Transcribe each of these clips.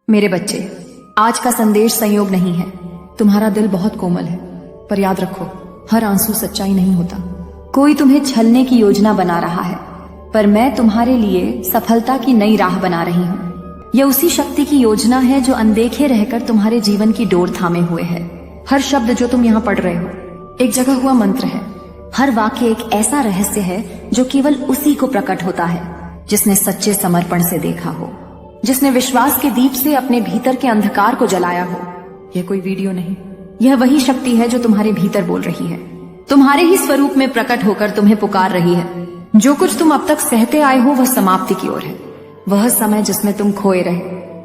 मेरे बच्चे, आज का संदेश संयोग नहीं है। तुम्हारा दिल बहुत कोमल है, पर याद रखो, हर आंसू सच्चाई नहीं होता। कोई तुम्हें छलने की योजना बना रहा है, पर मैं तुम्हारे लिए सफलता की नई राह बना रही हूँ। यह उसी शक्ति की योजना है जो अनदेखे रहकर तुम्हारे जीवन की डोर थामे हुए है। हर शब्द जो तुम यहाँ पढ़ रहे हो एक जगह हुआ मंत्र है। हर वाक्य एक ऐसा रहस्य है जो केवल उसी को प्रकट होता है जिसने सच्चे समर्पण से देखा हो, जिसने विश्वास के दीप से अपने भीतर के अंधकार को जलाया हो। यह कोई वीडियो नहीं, यह वही शक्ति है जो तुम्हारे भीतर बोल रही है, तुम्हारे ही स्वरूप में प्रकट होकर तुम्हें पुकार रही है। जो कुछ तुम अब तक सहते आए हो वह समाप्ति की ओर है। वह समय जिसमें तुम खोए रहे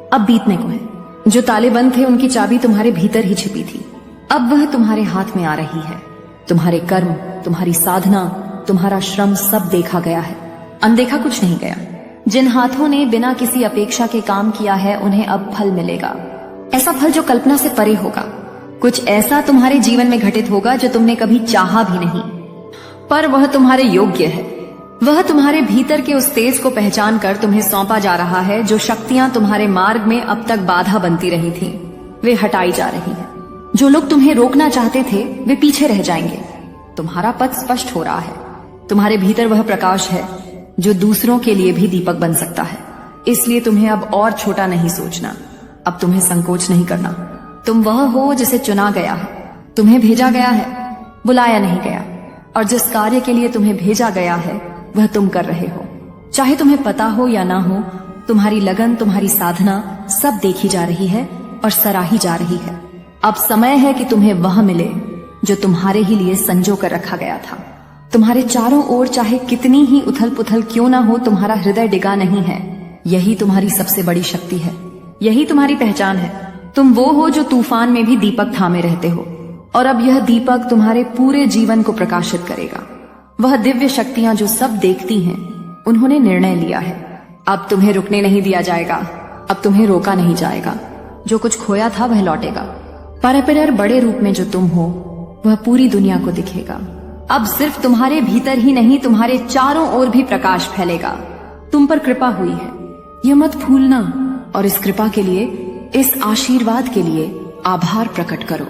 अब बीतने को है। जो ताले बंद थे उनकी चाबी तुम्हारे भीतर ही छिपी थी, अब वह तुम्हारे हाथ में आ रही है। तुम्हारे कर्म, तुम्हारी साधना, तुम्हारा श्रम सब देखा गया है, अनदेखा कुछ नहीं गया। जिन हाथों ने बिना किसी अपेक्षा के काम किया है उन्हें अब फल मिलेगा, ऐसा फल जो कल्पना से परे होगा। कुछ ऐसा तुम्हारे जीवन में घटित होगा जो तुमने कभी चाहा भी नहीं, पर वह तुम्हारे योग्य है। वह तुम्हारे भीतर के उस तेज को पहचान कर तुम्हें सौंपा जा रहा है। जो शक्तियां तुम्हारे मार्ग में अब तक बाधा बनती रही थीं, वे हटाई जा रही हैं। जो लोग तुम्हें रोकना चाहते थे वे पीछे रह जाएंगे। तुम्हारा पथ स्पष्ट हो रहा है। तुम्हारे भीतर वह प्रकाश है जो दूसरों के लिए भी दीपक बन सकता है। इसलिए तुम्हें अब और छोटा नहीं सोचना, अब तुम्हें संकोच नहीं करना। तुम वह हो जिसे चुना गया है, तुम्हें भेजा गया है, बुलाया नहीं गया। और जिस कार्य के लिए तुम्हें भेजा गया है वह तुम कर रहे हो। चाहे तुम्हें पता हो या ना हो, तुम्हारी लगन, तुम्हारी साधना सब देखी जा रही है और सराही जा रही है। अब समय है कि तुम्हें वह मिले जो तुम्हारे ही लिए संजो कर रखा गया था। तुम्हारे चारों ओर चाहे कितनी ही उथल पुथल क्यों ना हो, तुम्हारा हृदय डिगा नहीं है। यही तुम्हारी सबसे बड़ी शक्ति है, यही तुम्हारी पहचान है। तुम वो हो जो तूफान में भी दीपक थामे रहते हो, और अब यह दीपक तुम्हारे पूरे जीवन को प्रकाशित करेगा। वह दिव्य शक्तियां जो सब देखती हैं, उन्होंने निर्णय लिया है। अब तुम्हें रुकने नहीं दिया जाएगा, अब तुम्हें रोका नहीं जाएगा। जो कुछ खोया था वह लौटेगा। परपिरर बड़े रूप में जो तुम हो वह पूरी दुनिया को दिखेगा। अब सिर्फ तुम्हारे भीतर ही नहीं, तुम्हारे चारों ओर भी प्रकाश फैलेगा। तुम पर कृपा हुई है, यह मत भूलना। और इस कृपा के लिए, इस आशीर्वाद के लिए आभार प्रकट करो।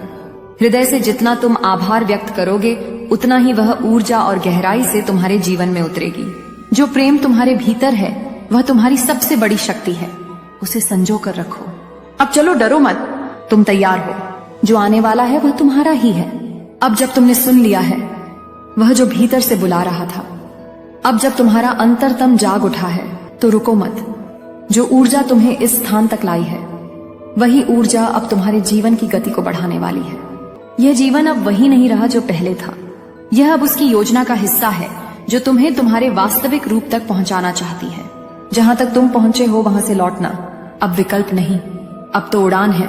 हृदय से जितना तुम आभार व्यक्त करोगे उतना ही वह ऊर्जा और गहराई से तुम्हारे जीवन में उतरेगी। जो प्रेम तुम्हारे भीतर है वह तुम्हारी सबसे बड़ी शक्ति है, उसे संजो कर रखो। अब चलो, डरो मत, तुम तैयार हो। जो आने वाला है वह तुम्हारा ही है। अब जब तुमने सुन लिया है वह जो भीतर से बुला रहा था, अब जब तुम्हारा अंतरतम जाग उठा है, तो रुको मत। जो ऊर्जा तुम्हें इस स्थान तक लाई है वही ऊर्जा अब तुम्हारे जीवन की गति को बढ़ाने वाली है। यह जीवन अब वही नहीं रहा जो पहले था। यह अब उसकी योजना का हिस्सा है जो तुम्हें तुम्हारे वास्तविक रूप तक पहुंचाना चाहती है। जहां तक तुम पहुंचे हो वहां से लौटना अब विकल्प नहीं, अब तो उड़ान है,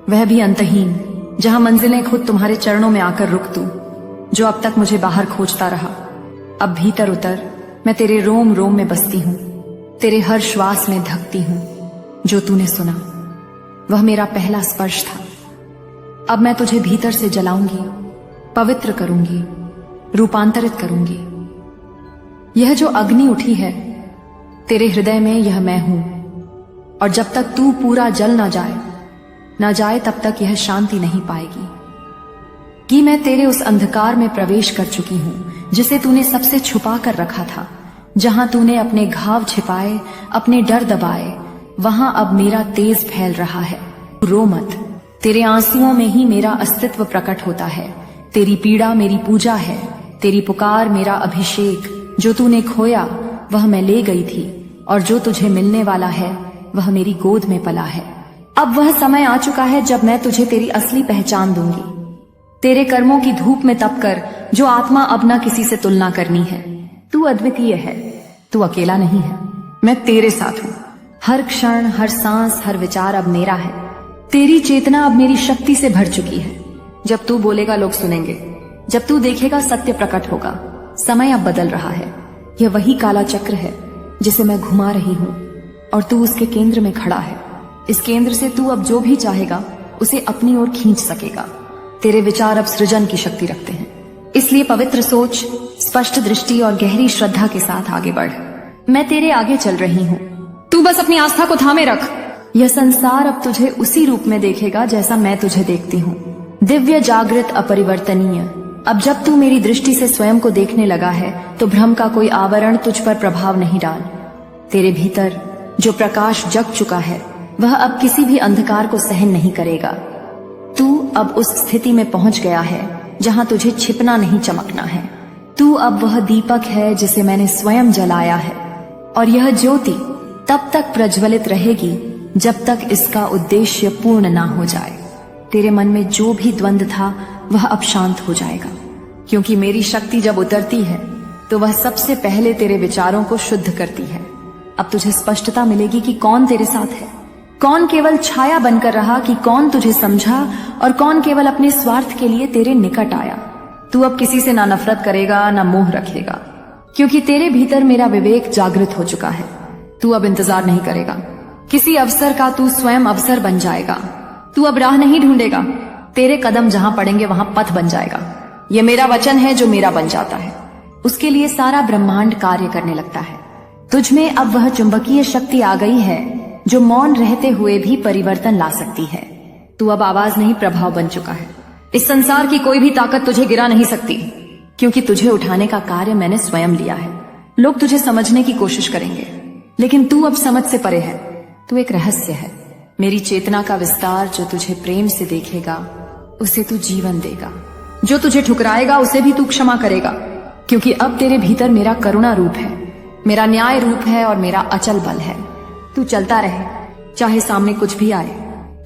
वह भी अंतहीन, जहां मंजिलें खुद तुम्हारे चरणों में आकर रुक तू। जो अब तक मुझे बाहर खोजता रहा, अब भीतर उतर। मैं तेरे रोम रोम में बसती हूँ, तेरे हर श्वास में धकती हूँ। जो तूने सुना वह मेरा पहला स्पर्श था। अब मैं तुझे भीतर से जलाऊंगी, पवित्र करूंगी, रूपांतरित करूंगी। यह जो अग्नि उठी है तेरे हृदय में, यह मैं हूं। और जब तक तू पूरा जल ना जाए तब तक यह शांति नहीं पाएगी कि मैं तेरे उस अंधकार में प्रवेश कर चुकी हूं जिसे तूने सबसे छुपा कर रखा था। जहां तूने अपने घाव छिपाए, अपने डर दबाए, वहां अब मेरा तेज फैल रहा है। रो मत, तेरे आंसुओं में ही मेरा अस्तित्व प्रकट होता है। तेरी पीड़ा मेरी पूजा है, तेरी पुकार मेरा अभिषेक। जो तूने खोया वह मैं ले गई थी, और जो तुझे मिलने वाला है वह मेरी गोद में पला है। अब वह समय आ चुका है जब मैं तुझे तेरी असली पहचान दूंगी। तेरे कर्मों की धूप में तपकर जो आत्मा अब न किसी से तुलना करनी है। तू अद्वितीय है, तू अकेला नहीं है, मैं तेरे साथ हूं। हर क्षण, हर सांस, हर विचार अब मेरा है। तेरी चेतना अब मेरी शक्ति से भर चुकी है। जब तू बोलेगा लोग सुनेंगे, जब तू देखेगा सत्य प्रकट होगा। समय अब बदल रहा है। यह वही काला चक्र है जिसे मैं घुमा रही हूं, और तू उसके केंद्र में खड़ा है। इस केंद्र से तू अब जो भी चाहेगा उसे अपनी ओर खींच सकेगा। तेरे विचार अब सृजन की शक्ति रखते हैं, इसलिए पवित्र सोच, स्पष्ट दृष्टि और गहरी श्रद्धा के साथ आगे बढ़। मैं तेरे आगे चल रही हूँ, तू बस अपनी आस्था को थामे रख। यह संसार अब तुझे उसी रूप में देखेगा जैसा मैं तुझे देखती हूँ, दिव्य, जागृत, अपरिवर्तनीय। अब जब तू मेरी दृष्टि से स्वयं को देखने लगा है तो भ्रम का कोई आवरण तुझ पर प्रभाव नहीं डाल। तेरे भीतर जो प्रकाश जग चुका है वह अब किसी भी अंधकार को सहन नहीं करेगा। तू अब उस स्थिति में पहुंच गया है जहां तुझे छिपना नहीं, चमकना है। तू अब वह दीपक है जिसे मैंने स्वयं जलाया है, और यह ज्योति तब तक प्रज्वलित रहेगी जब तक इसका उद्देश्य पूर्ण ना हो जाए। तेरे मन में जो भी द्वंद्व था वह अब शांत हो जाएगा, क्योंकि मेरी शक्ति जब उतरती है तो वह सबसे पहले तेरे विचारों को शुद्ध करती है। अब तुझे स्पष्टता मिलेगी कि कौन तेरे साथ है, कौन केवल छाया बनकर रहा, कि कौन तुझे समझा और कौन केवल अपने स्वार्थ के लिए तेरे निकट आया। तू अब किसी से ना नफरत करेगा ना मोह रखेगा, क्योंकि तेरे भीतर मेरा विवेक जागृत हो चुका है। तू अब इंतजार नहीं करेगा किसी अवसर का, तू स्वयं अवसर बन जाएगा। तू अब राह नहीं ढूंढेगा, तेरे कदम जहां पड़ेंगे वहां पथ बन जाएगा। यह मेरा वचन है जो मेरा बन जाता है, उसके लिए सारा ब्रह्मांड कार्य करने लगता है। तुझ में अब वह चुंबकीय शक्ति आ गई है जो मौन रहते हुए भी परिवर्तन ला सकती है। तू अब आवाज नहीं, प्रभाव बन चुका है। इस संसार की कोई भी ताकत तुझे गिरा नहीं सकती, क्योंकि तुझे उठाने का कार्य मैंने स्वयं लिया है। लोग तुझे समझने की कोशिश करेंगे, लेकिन तू अब समझ से परे है। तू एक रहस्य है, मेरी चेतना का विस्तार। जो तुझे प्रेम से देखेगा उसे तू जीवन देगा, जो तुझे ठुकराएगा उसे भी तू क्षमा करेगा, क्योंकि अब तेरे भीतर मेरा करुणा रूप है, मेरा न्याय रूप है और मेरा अचल बल है। तू चलता रहे, चाहे सामने कुछ भी आए।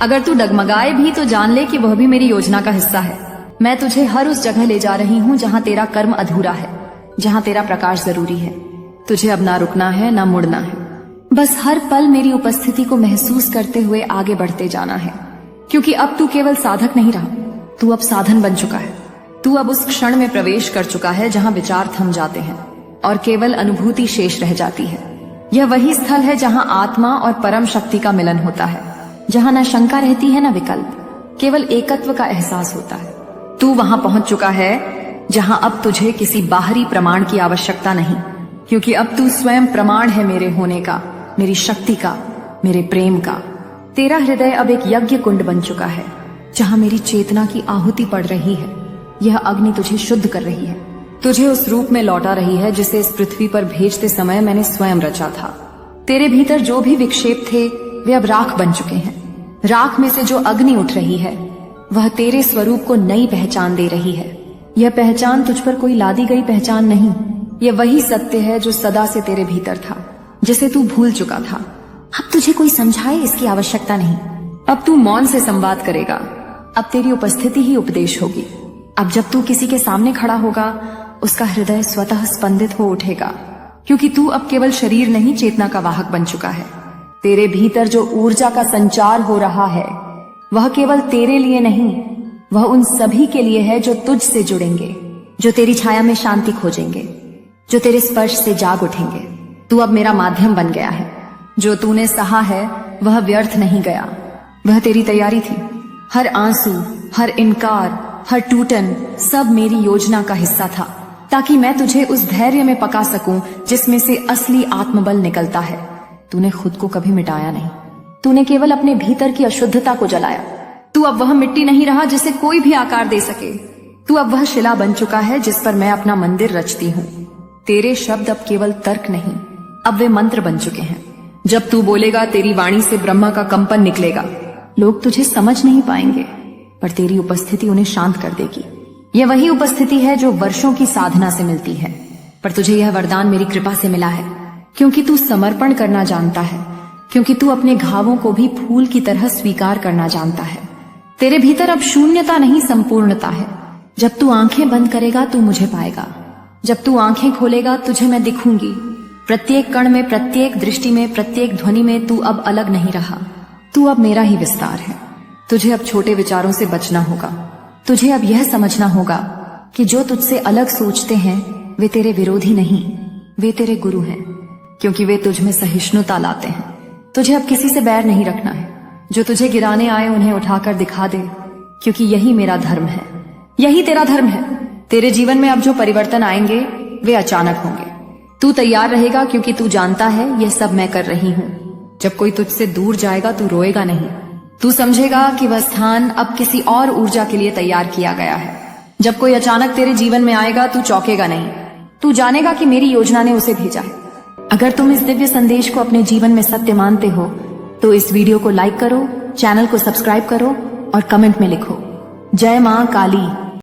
अगर तू डगमगाए भी तो जान ले कि वह भी मेरी योजना का हिस्सा है। मैं तुझे हर उस जगह ले जा रही हूँ जहाँ तेरा कर्म अधूरा है, जहाँ तेरा प्रकाश जरूरी है। तुझे अब ना रुकना है ना मुड़ना है, बस हर पल मेरी उपस्थिति को महसूस करते हुए आगे बढ़ते जाना है, क्योंकि अब तू केवल साधक नहीं रहा, तू अब साधन बन चुका है। तू अब उस क्षण में प्रवेश कर चुका है जहाँ विचार थम जाते हैं और केवल अनुभूति शेष रह जाती है। यह वही स्थल है जहाँ आत्मा और परम शक्ति का मिलन होता है, जहाँ न शंका रहती है न विकल्प, केवल एकत्व का एहसास होता है। तू वहां पहुंच चुका है जहां अब तुझे किसी बाहरी प्रमाण की आवश्यकता नहीं, क्योंकि अब तू स्वयं प्रमाण है मेरे होने का, मेरी शक्ति का, मेरे प्रेम का। तेरा हृदय अब एक यज्ञ कुंड बन चुका है जहां मेरी चेतना की आहुति पड़ रही है। यह अग्नि तुझे शुद्ध कर रही है, तुझे उस रूप में लौटा रही है जिसे इस पृथ्वी पर भेजते समय मैंने स्वयं रचा था। तेरे भीतर जो भी विक्षेप थे वे अब राख बन चुके हैं। राख में से जो अग्नि उठ रही है वह तेरे स्वरूप को नई पहचान दे रही है। यह पहचान तुझ पर कोई लादी गई पहचान नहीं, यह वही सत्य है जो सदा से तेरे भीतर था, जिसे तू भूल चुका था। अब तुझे कोई समझाए इसकी आवश्यकता नहीं। अब तू मौन से संवाद करेगा, अब तेरी उपस्थिति ही उपदेश होगी। अब जब तू किसी के सामने खड़ा होगा उसका हृदय स्वतः स्पंदित हो उठेगा, क्योंकि तू अब केवल शरीर नहीं, चेतना का वाहक बन चुका है। तेरे भीतर जो ऊर्जा का संचार हो रहा है वह केवल तेरे लिए नहीं, वह उन सभी के लिए है जो तुझ से जुड़ेंगे, जो तेरी छाया में शांति खोजेंगे, जो तेरे स्पर्श से जाग उठेंगे। तू अब मेरा माध्यम बन गया है। जो तूने सहा है वह व्यर्थ नहीं गया, वह तेरी तैयारी थी। हर आंसू, हर इनकार, हर टूटन सब मेरी योजना का हिस्सा था, ताकि मैं तुझे उस धैर्य में पका सकूं जिसमें से असली आत्मबल निकलता है। तूने खुद को कभी मिटाया नहीं, तूने केवल अपने भीतर की अशुद्धता को जलाया। तू अब वह मिट्टी नहीं रहा जिसे कोई भी आकार दे सके, तू अब वह शिला बन चुका है जिस पर मैं अपना मंदिर रचती हूँ। तेरे शब्द अब केवल तर्क नहीं, अब वे मंत्र बन चुके हैं। जब तू बोलेगा तेरी वाणी से ब्रह्मा का कंपन निकलेगा। लोग तुझे समझ नहीं पाएंगे, पर तेरी उपस्थिति उन्हें शांत कर देगी। यह वही उपस्थिति है जो वर्षों की साधना से मिलती है, पर तुझे यह वरदान मेरी कृपा से मिला है, क्योंकि तू समर्पण करना जानता है, क्योंकि तू अपने घावों को भी फूल की तरह स्वीकार करना जानता है। तेरे भीतर अब शून्यता नहीं, संपूर्णता है। जब तू आंखें बंद करेगा तू मुझे पाएगा, जब तू आंखें खोलेगा तुझे मैं दिखूंगी। प्रत्येक कण में, प्रत्येक दृष्टि में, प्रत्येक ध्वनि में तू अब अलग नहीं रहा, तू अब मेरा ही विस्तार है। तुझे अब छोटे विचारों से बचना होगा। तुझे अब यह समझना होगा कि जो तुझसे अलग सोचते हैं वे तेरे विरोधी नहीं, वे तेरे गुरु हैं, क्योंकि वे तुझ में सहिष्णुता लाते हैं। तुझे अब किसी से बैर नहीं रखना है। जो तुझे गिराने आए उन्हें उठाकर दिखा दे, क्योंकि यही मेरा धर्म है, यही तेरा धर्म है। तेरे जीवन में अब जो परिवर्तन आएंगे वे अचानक होंगे। तू तैयार रहेगा, क्योंकि तू जानता है यह सब मैं कर रही हूँ। जब कोई तुझसे दूर जाएगा तू रोएगा नहीं, तू समझेगा कि वह स्थान अब किसी और ऊर्जा के लिए तैयार किया गया है। जब कोई अचानक तेरे जीवन में आएगा तू चौंकेगा नहीं, तू जानेगा कि मेरी योजना ने उसे भेजा है। अगर तुम इस दिव्य संदेश को अपने जीवन में सत्य मानते हो तो इस वीडियो को लाइक करो, चैनल को सब्सक्राइब करो और कमेंट में लिखो, जय मां काली।